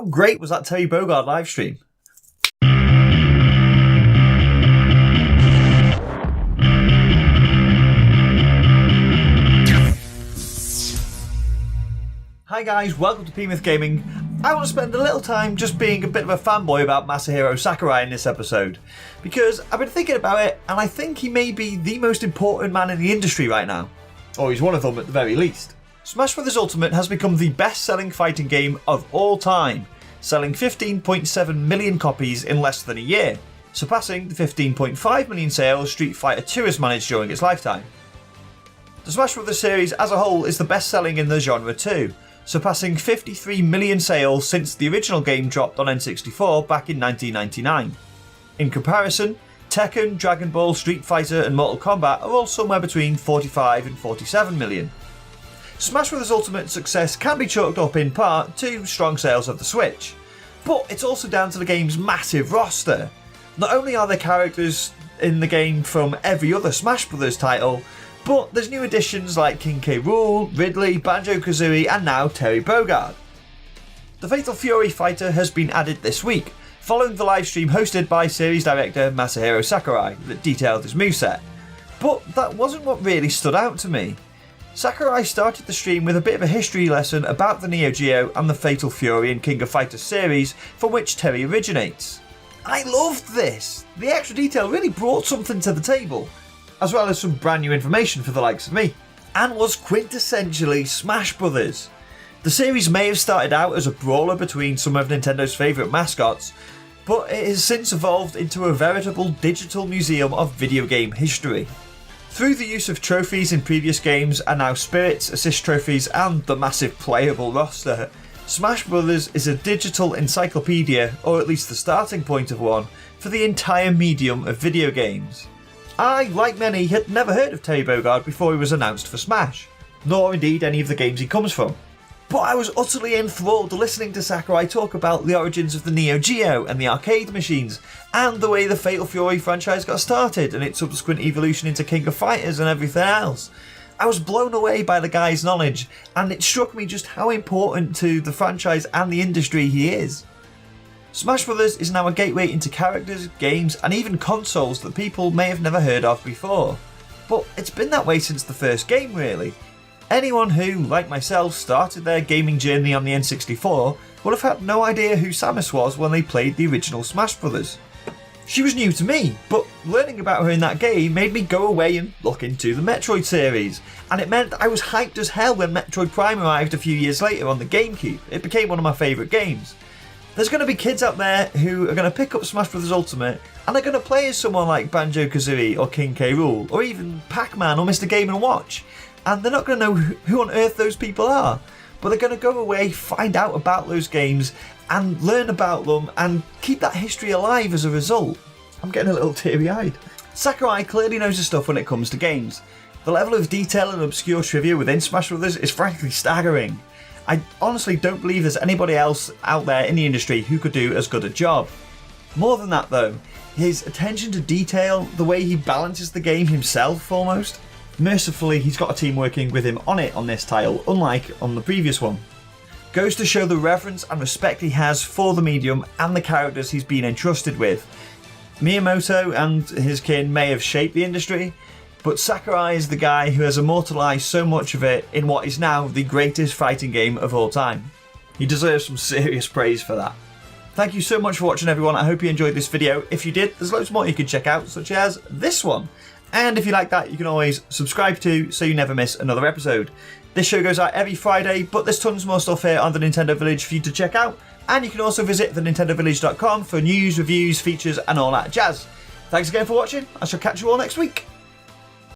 How great was that Terry Bogard livestream? Hi guys, welcome to P-Myth Gaming. I want to spend a little time just being a bit of a fanboy about Masahiro Sakurai in this episode, because I've been thinking about it and I think he may be the most important man in the industry right now. Or he's one of them at the very least. Smash Bros. Ultimate has become the best-selling fighting game of all time, selling 15.7 million copies in less than a year, surpassing the 15.5 million sales Street Fighter II has managed during its lifetime. The Smash Bros. Series as a whole is the best-selling in the genre too, surpassing 53 million sales since the original game dropped on N64 back in 1999. In comparison, Tekken, Dragon Ball, Street Fighter and Mortal Kombat are all somewhere between 45 and 47 million. Smash Bros. Ultimate's success can be chalked up in part to strong sales of the Switch, but it's also down to the game's massive roster. Not only are there characters in the game from every other Smash Bros. Title, but there's new additions like King K. Rool, Ridley, Banjo-Kazooie and now Terry Bogard. The Fatal Fury fighter has been added this week, following the livestream hosted by series director Masahiro Sakurai that detailed his moveset. But that wasn't what really stood out to me. Sakurai started the stream with a bit of a history lesson about the Neo Geo and the Fatal Fury and King of Fighters series from which Terry originates. I loved this! The extra detail really brought something to the table, as well as some brand new information for the likes of me, and was quintessentially Smash Brothers. The series may have started out as a brawler between some of Nintendo's favourite mascots, but it has since evolved into a veritable digital museum of video game history. Through the use of trophies in previous games and now spirits, assist trophies and the massive playable roster, Smash Brothers is a digital encyclopedia, or at least the starting point of one, for the entire medium of video games. I, like many, had never heard of Terry Bogard before he was announced for Smash, nor indeed any of the games he comes from. But I was utterly enthralled listening to Sakurai talk about the origins of the Neo Geo and the arcade machines, and the way the Fatal Fury franchise got started and its subsequent evolution into King of Fighters and everything else. I was blown away by the guy's knowledge, and it struck me just how important to the franchise and the industry he is. Smash Bros. Is now a gateway into characters, games and even consoles that people may have never heard of before. But it's been that way since the first game really. Anyone who, like myself, started their gaming journey on the N64 would have had no idea who Samus was when they played the original Smash Bros. She was new to me, but learning about her in that game made me go away and look into the Metroid series, and it meant I was hyped as hell when Metroid Prime arrived a few years later on the GameCube. It became one of my favourite games. There's going to be kids out there who are going to pick up Smash Bros. Ultimate and they're going to play as someone like Banjo-Kazooie or King K. Rool or even Pac-Man or Mr. Game & Watch, and they're not going to know who on earth those people are, but they're going to go away, find out about those games and learn about them and keep that history alive as a result. I'm getting a little teary-eyed. Sakurai clearly knows his stuff when it comes to games. The level of detail and obscure trivia within Smash Bros. Is frankly staggering. I honestly don't believe there's anybody else out there in the industry who could do as good a job. More than that though, his attention to detail, the way he balances the game himself almost. Mercifully, he's got a team working with him on it on this title, unlike on the previous one. Goes to show the reverence and respect he has for the medium and the characters he's been entrusted with. Miyamoto and his kin may have shaped the industry, but Sakurai is the guy who has immortalised so much of it in what is now the greatest fighting game of all time. He deserves some serious praise for that. Thank you so much for watching everyone, I hope you enjoyed this video. If you did, there's loads more you can check out, such as this one. And if you like that, you can always subscribe to so you never miss another episode. This show goes out every Friday, but there's tons more stuff here on the Nintendo Village for you to check out. And you can also visit thenintendovillage.com for news, reviews, features and all that jazz. Thanks again for watching, I shall catch you all next week.